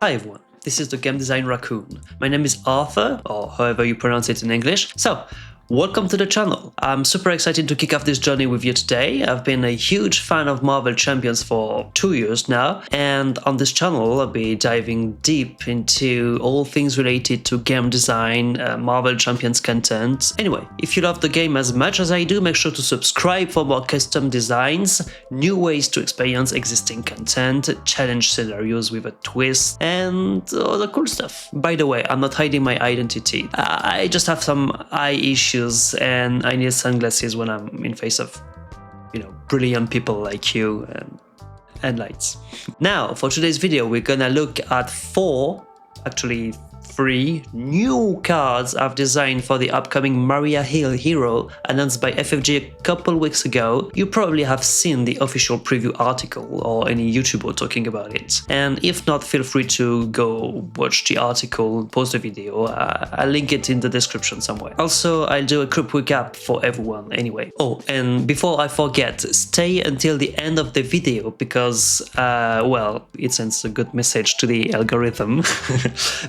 Hi everyone, this is the Game Design Raccoon. My name is Arthur, or however you pronounce it in English. So, welcome to the channel. I'm super excited to kick off this journey with you today. I've been a huge fan of Marvel Champions for 2 years now, and on this channel I'll be diving deep into all things related to game design, Marvel Champions content. Anyway, if you love the game as much as I do, make sure to subscribe for more custom designs, new ways to experience existing content, challenge scenarios with a twist, and other cool stuff. By the way, I'm not hiding my identity. I just have some eye issues and I need sunglasses when I'm in face of, brilliant people like you and lights. Now, for today's video, we're gonna look at three new cards I've designed for the upcoming Maria Hill hero announced by FFG a couple weeks ago. You probably have seen the official preview article or any YouTuber talking about it. And if not, feel free to go watch the article, post the video. I'll link it in the description somewhere. Also, I'll do a quick recap for everyone anyway. Oh, and before I forget, stay until the end of the video because, it sends a good message to the algorithm.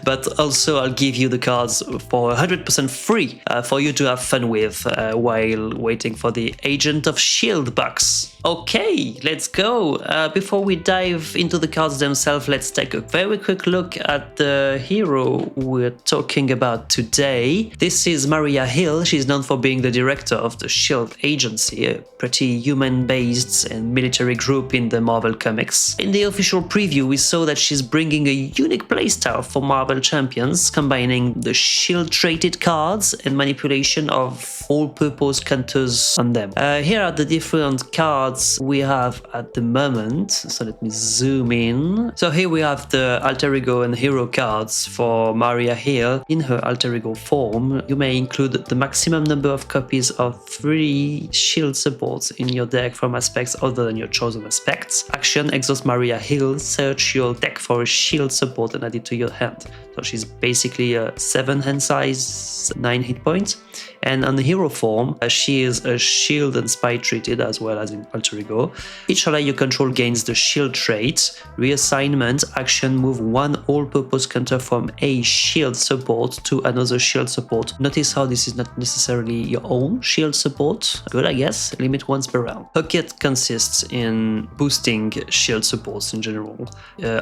But also I'll give you the cards for 100% free for you to have fun with while waiting for the Agent of S.H.I.E.L.D. box. Okay, let's go. Before we dive into the cards themselves, let's take a very quick look at the hero we're talking about today. This is Maria Hill. She's known for being the director of the S.H.I.E.L.D. agency, a pretty human-based and military group in the Marvel comics. In the official preview, we saw that she's bringing a unique playstyle for Marvel Champions, combining the S.H.I.E.L.D. traded cards and manipulation of all-purpose counters on them. Here are the different cards we have at the moment, so let me zoom in. So here we have the alter ego and hero cards for Maria Hill in her alter ego form. You may include the maximum number of copies of 3 S.H.I.E.L.D. supports in your deck from aspects other than your chosen aspects. Action: exhaust Maria Hill, search your deck for a S.H.I.E.L.D. support and add it to your hand. So she's basically a 7 hand size, 9 hit points. And on the hero form, she is a S.H.I.E.L.D. and spy treated as well as in alter ego. Each ally you control gains the S.H.I.E.L.D. trait. Reassignment: action, move 1 all-purpose counter from a S.H.I.E.L.D. support to another S.H.I.E.L.D. support. Notice how this is not necessarily your own S.H.I.E.L.D. support. Good, I guess. Limit once per round. Her kit consists in boosting S.H.I.E.L.D. supports in general.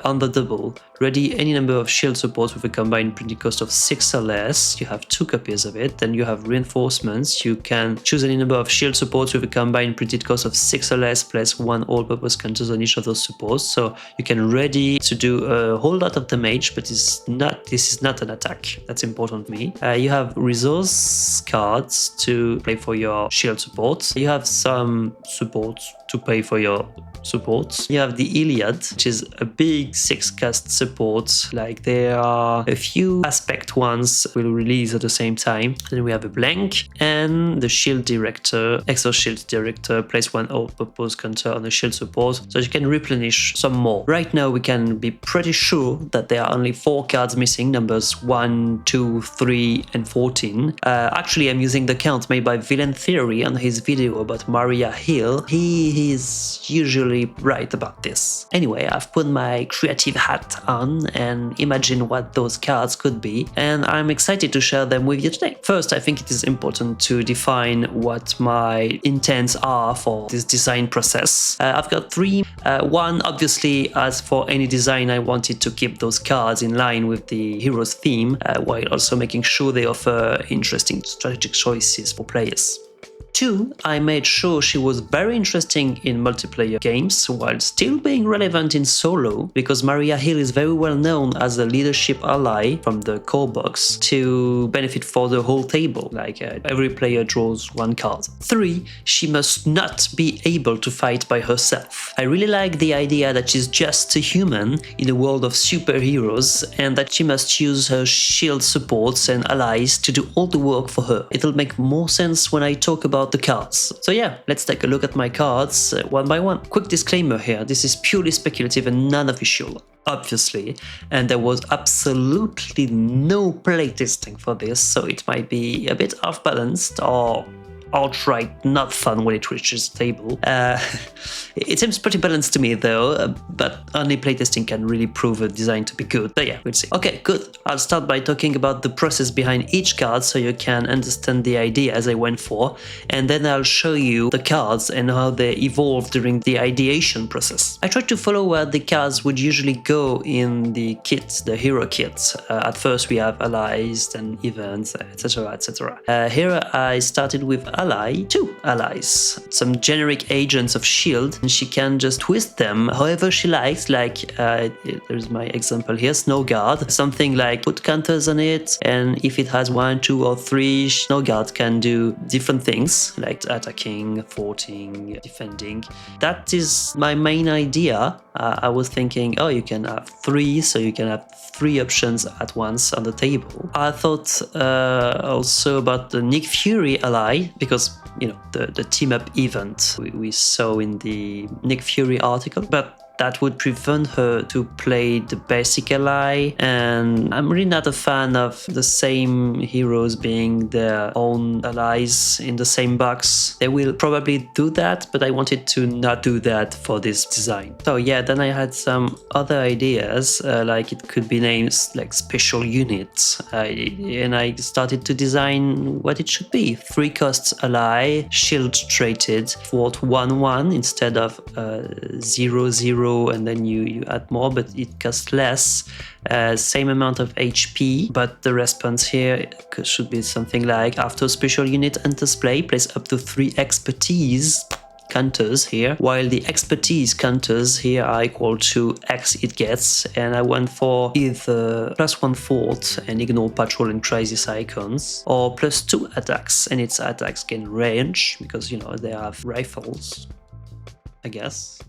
On the double, ready any number of S.H.I.E.L.D. supports with a combined printing cost of 6 or less. You have 2 copies of it. Then you have reinforcements. You can choose any number of S.H.I.E.L.D. supports with a combined printed cost of 6 or less plus 1 all-purpose counters on each of those supports. So you can ready to do a whole lot of damage, but this is not an attack. That's important to me. You have resource cards to play for your S.H.I.E.L.D. supports. You have some supports to pay for your supports. You have the Iliad, which is a big 6-cast support. Like there are a few aspect ones will release at the same time. Then we have a blank and the S.H.I.E.L.D. director, exhaust S.H.I.E.L.D. director, place 1 all-purpose counter on the S.H.I.E.L.D. support, so you can replenish some more. Right now we can be pretty sure that there are only 4 cards missing, numbers 1, 2, 3, and 14. Actually, I'm using the count made by Villain Theory on his video about Maria Hill. He is usually right about this. Anyway, I've put my creative hat on and imagine what those cards could be, and I'm excited to share them with you today. First, I think it is important to define what my intents are for this design process. I've got 3. One, obviously, as for any design, I wanted to keep those cards in line with the hero's theme, while also making sure they offer interesting strategic choices for players. 2, I made sure she was very interesting in multiplayer games while still being relevant in solo, because Maria Hill is very well known as a leadership ally from the core box to benefit for the whole table, like every player draws 1 card. 3, she must not be able to fight by herself. I really like the idea that she's just a human in a world of superheroes and that she must use her S.H.I.E.L.D. supports and allies to do all the work for her. It'll make more sense when I talk about the cards. So yeah, let's take a look at my cards one by one. Quick disclaimer here, this is purely speculative and non-official, obviously, and there was absolutely no playtesting for this, so it might be a bit off-balanced or outright not fun when it reaches the table. It seems pretty balanced to me though, but only playtesting can really prove a design to be good. But yeah, we'll see. Okay, good. I'll start by talking about the process behind each card so you can understand the idea as I went for, and then I'll show you the cards and how they evolve during the ideation process. I tried to follow where the cards would usually go in the kit, the hero kit. At first we have allies, then events, etc, etc. Here I started with ally, 2 allies, some generic agents of S.H.I.E.L.D, and she can just twist them however she likes, like there's my example here, Snow Guard, something like put counters on it, and if it has 1, 2 or 3, Snow Guard can do different things like attacking, forting, defending. That is my main idea. I was thinking, oh, you can have 3, so you can have 3 options at once on the table. I thought also about the Nick Fury ally, because you know the team up event we saw in the Nick Fury article, but that would prevent her to play the basic ally, and I'm really not a fan of the same heroes being their own allies in the same box. They will probably do that, but I wanted to not do that for this design. So yeah, then I had some other ideas, like it could be names like special units, and I started to design what it should be. 3 costs ally, shield traded, fort 1/1 instead of 0/0, and then you add more, but it costs less. Same amount of HP, but the response here should be something like after a special unit enters play, place up to 3 expertise counters here, while the expertise counters here are equal to X it gets, and I went for either +1 fort and ignore patrol and crisis icons, or +2 attacks, and its attacks gain range, because you know they have rifles, I guess.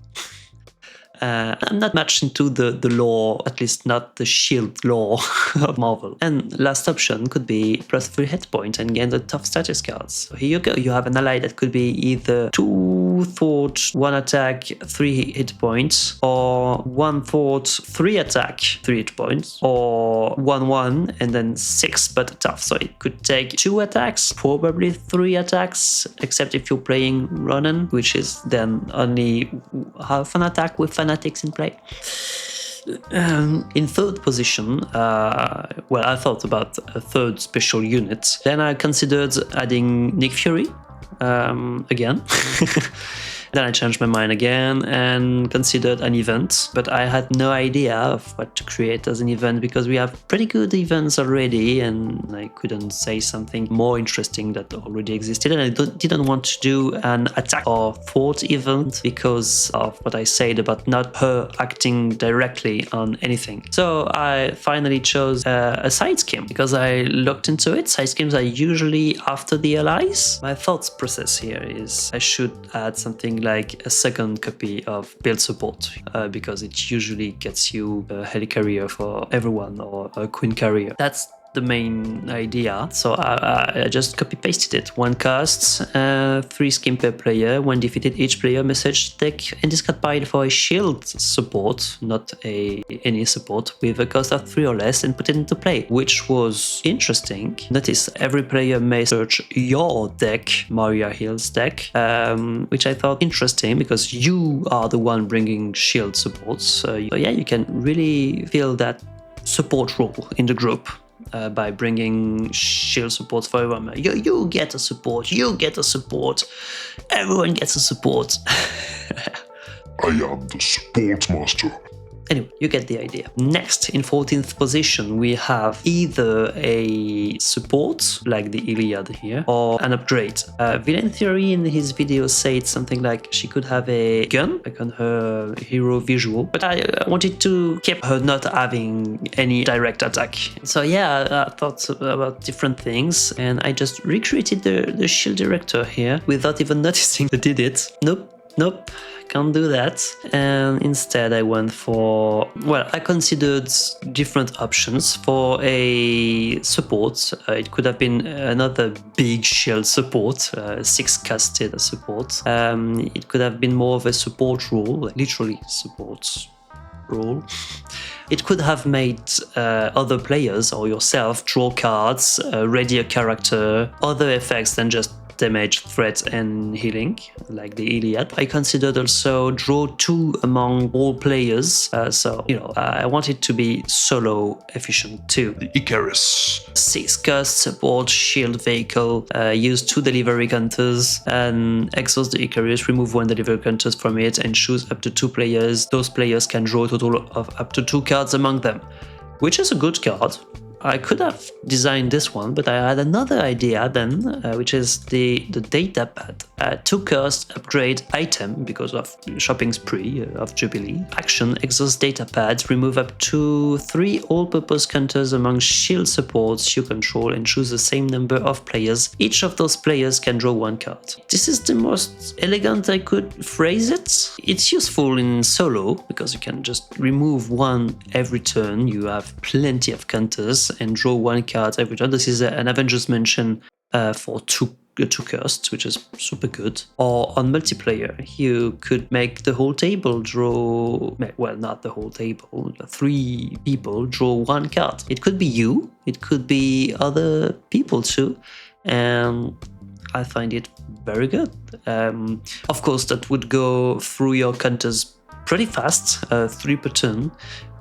I'm not much into the lore, at least not the S.H.I.E.L.D. lore of Marvel. And last option could be +3 hit points and gain the tough status cards. So here you go, you have an ally that could be either 2 fort, 1 attack, 3 hit points, or 1 fort, 3 attack, 3 hit points, or 1/1 and then 6 but tough. So it could take 2 attacks, probably 3 attacks, except if you're playing Ronin, which is then only half an attack with fanatics in play. In third position, well, I thought about a 3rd special unit. Then I considered adding Nick Fury again. Then I changed my mind again and considered an event, but I had no idea of what to create as an event because we have pretty good events already, and I couldn't say something more interesting that already existed, and I didn't want to do an attack or fort event because of what I said about not her acting directly on anything. So I finally chose a side scheme because I looked into it. Side schemes are usually after the allies. My thought process here is I should add something like a 2nd copy of build support because it usually gets you a helicarrier for everyone or a queen carrier. That's the main idea. So I just copy pasted it. 1 cost, 3 skin per player. When defeated, each player message deck and discard pile for a shield support, not any support, with a cost of 3 or less, and put it into play, which was interesting. Notice every player may search your deck, Maria Hill's deck, which I thought interesting because you are the one bringing shield supports. So yeah, you can really feel that support role in the group. By bringing shield support for everyone. You get a support, you get a support, everyone gets a support. I am the support master. Anyway, you get the idea. Next, in 14th position, we have either a support, like the Iliad here, or an upgrade. Villain Theory in his video said something like she could have a gun, like on her hero visual, but I wanted to keep her not having any direct attack. So yeah, I thought about different things, and I just recreated the shield director here without even noticing I did it. Nope. Can't do that, and instead I went for, well, I considered different options. For a support, it could have been another big shield support, 6 casted support. It could have been more of a support role, like literally support role. It could have made other players or yourself draw cards, ready a character, other effects than just damage, threat, and healing, like the Iliad. I considered also draw 2 among all players, so, I want it to be solo efficient too. The Icarus. 6 cost, support, shield vehicle, use 2 delivery counters, and exhaust the Icarus, remove 1 delivery counters from it, and choose up to 2 players. Those players can draw a total of up to 2 cards among them, which is a good card. I could have designed this one, but I had another idea then, which is the data pad. 2 cost upgrade item because of shopping spree of Jubilee. Action, exhaust data pads, remove up to 3 all-purpose counters among shield supports you control and choose the same number of players. Each of those players can draw 1 card. This is the most elegant I could phrase it. It's useful in solo because you can just remove 1 every turn. You have plenty of counters and draw 1 card every turn. This is an Avengers mention for 2 costs, which is super good. Or on multiplayer, you could make the whole table draw, well, not the whole table, 3 people draw 1 card. It could be you, it could be other people too, and I find it very good. Of course, that would go through your counters pretty fast, 3 per turn,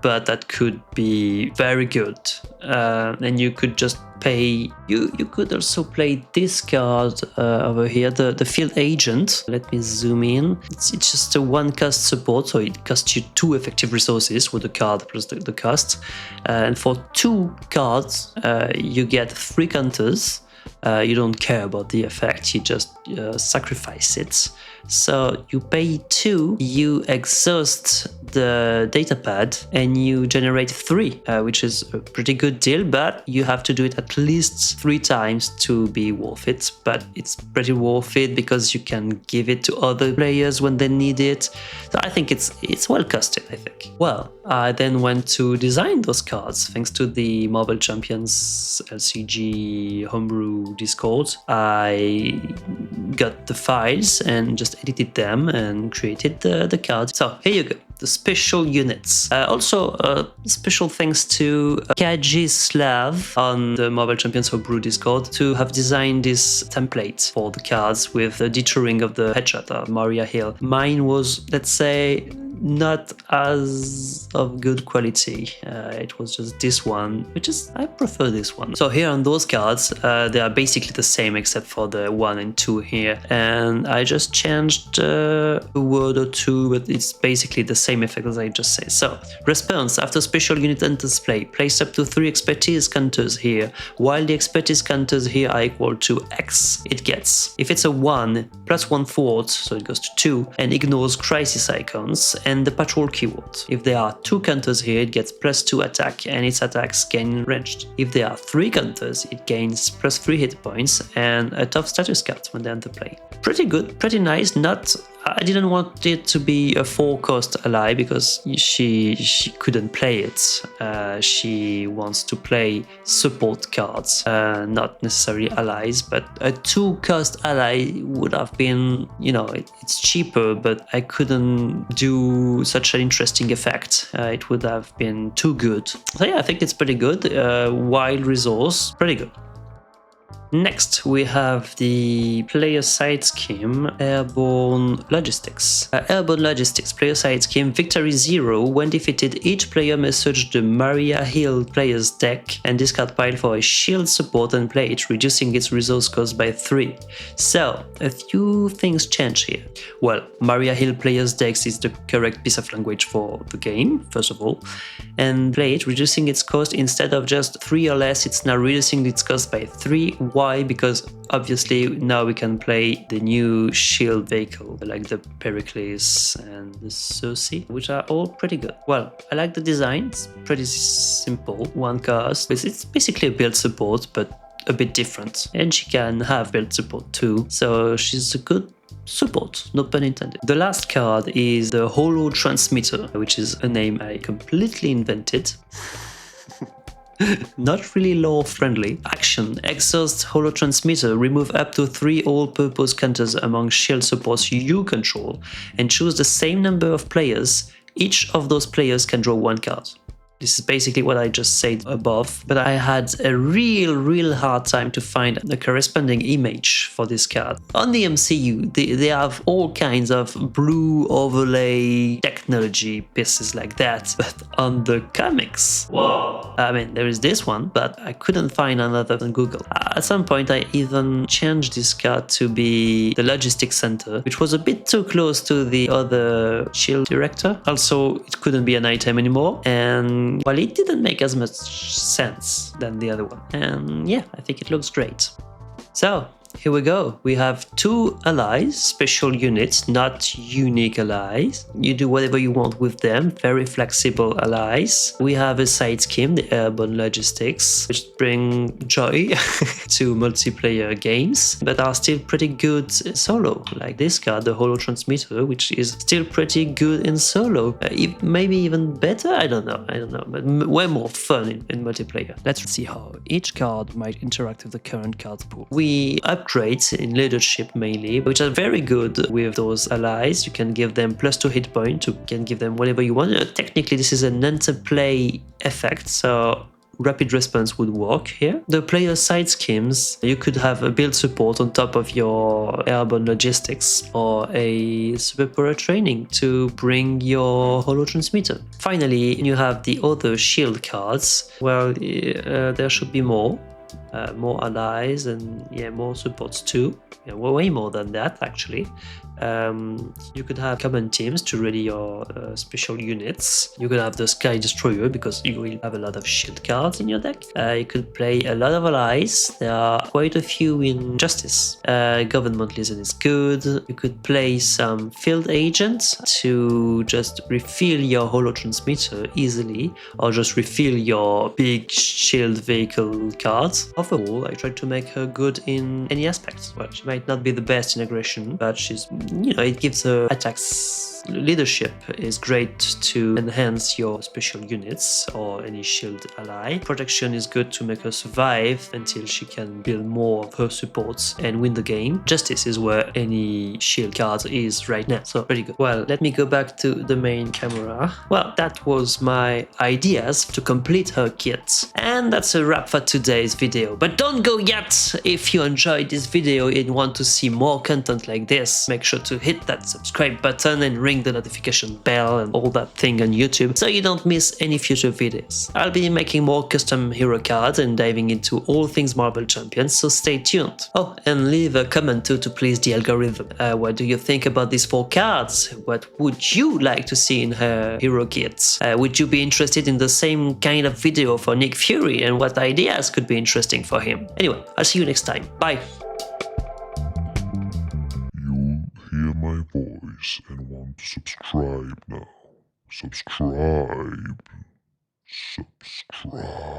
but that could be very good. And you could just pay. You could also play this card over here, the Field Agent. Let me zoom in. It's just a 1 cost support, so it costs you 2 effective resources with the card plus the cost. And for 2 cards, you get 3 counters. You don't care about the effect, you just sacrifice it. So you pay 2, you exhaust the data pad, and you generate 3, which is a pretty good deal, but you have to do it at least 3 times to be worth it. But it's pretty worth it because you can give it to other players when they need it. So I think it's well costed, I think. Well, I then went to design those cards thanks to the Marvel Champions LCG homebrew Discord. I got the files and just edited them and created the cards. So here you go, the special units. Also, special thanks to Kajislav on the Marvel Champions homebrew Discord to have designed this template for the cards with the detouring of the headshot of Maria Hill. Mine was, let's say, not as of good quality. It was just this one, which is, I prefer this one. So here on those cards, they are basically the same except for the 1 and 2 here. And I just changed a word or 2, but it's basically the same effect as I just said. So, response, after special unit enters play, place up to 3 expertise counters here, while the expertise counters here are equal to X it gets. If it's a 1, plus 1 thwart, so it goes to 2, and ignores crisis icons, and the patrol keyword. If there are 2 counters here, it gets plus 2 attack and its attacks gain ranged. If there are 3 counters, it gains plus 3 hit points and a tough status card when they enter play. Pretty good, pretty nice. I didn't want it to be a 4-cost ally because she couldn't play it. She wants to play support cards, not necessarily allies, but a 2-cost ally would have been, it's cheaper, but I couldn't do such an interesting effect. It would have been too good. So yeah, I think it's pretty good. Wild resource, pretty good. Next, we have the player side scheme, Airborne Logistics. Airborne Logistics player side scheme, victory 0. When defeated, each player may search the Maria Hill player's deck and discard pile for a shield support and play it, reducing its resource cost by 3. So, a few things change here. Well, Maria Hill player's decks is the correct piece of language for the game, first of all, and play it, reducing its cost. Instead of just 3 or less, it's now reducing its cost by 3. Why? Because obviously now we can play the new shield vehicle like the Pericles and the Circe, which are all pretty good. Well, I like the design, it's pretty simple, 1 cost. It's basically a build support, but a bit different. And she can have build support too, so she's a good support, no pun intended. The last card is the Holo Transmitter, which is a name I completely invented. Not really lore friendly. Action, exhaust Holo Transmitter, remove up to 3 all-purpose counters among shield supports you control and choose the same number of players. Each of those players can draw 1 card. This is basically what I just said above, but I had a real hard time to find the corresponding image for this card. On the MCU, they have all kinds of blue overlay technology pieces like that, but on the comics, whoa! I mean, there is this one, but I couldn't find another on Google. At some point, I even changed this card to be the logistics center, which was a bit too close to the other S.H.I.E.L.D director. Also, it couldn't be an item anymore, and well, it didn't make as much sense than the other one. And yeah, I think it looks great. So here we go. We have 2 allies, special units, not unique allies. You do whatever you want with them, very flexible allies. We have a side scheme, the urban logistics, which bring joy to multiplayer games, but are still pretty good solo. Like this card, the holo transmitter, which is still pretty good in solo. Maybe even better? I don't know, but way more fun in multiplayer. Let's see how each card might interact with the current card pool. We upgrades in leadership mainly, which are very good with those allies. You can give them +2 hit point, you can give them whatever you want. Technically, this is an interplay effect, so rapid response would work here. The player side schemes, you could have a build support on top of your airborne logistics or a superpower training to bring your holo transmitter. Finally, you have the other S.H.I.E.L.D cards. Well, there should be more allies and yeah, more supports too. Yeah, way more than that actually. You could have command teams to ready your special units. You could have the Sky Destroyer because you will have a lot of S.H.I.E.L.D cards in your deck. You could play a lot of allies. There are quite a few in Justice. Government Liaison is good. You could play some field agents to just refill your holo transmitter easily, or just refill your big S.H.I.E.L.D vehicle cards. Overall, I tried to make her good in any aspect. Well, she might not be the best in aggression, but she's, it gives her attacks. Leadership is great to enhance your special units or any S.H.I.E.L.D ally. Protection is good to make her survive until she can build more of her supports and win the game. Justice is where any S.H.I.E.L.D card is right now, so pretty good. Well, let me go back to the main camera. Well, that was my ideas to complete her kit. And that's a wrap for today's video. But don't go yet! If you enjoyed this video and want to see more content like this, make sure to hit that subscribe button and ring the notification bell and all that thing on YouTube so you don't miss any future videos. I'll be making more custom hero cards and diving into all things Marvel Champions, so stay tuned. Oh, and leave a comment too to please the algorithm. What do you think about these 4 cards? What would you like to see in her hero kits? Would you be interested in the same kind of video for Nick Fury, and what ideas could be interesting for him? Anyway, I'll see you next time. Bye! You hear my voice and want to subscribe now. Subscribe. Subscribe.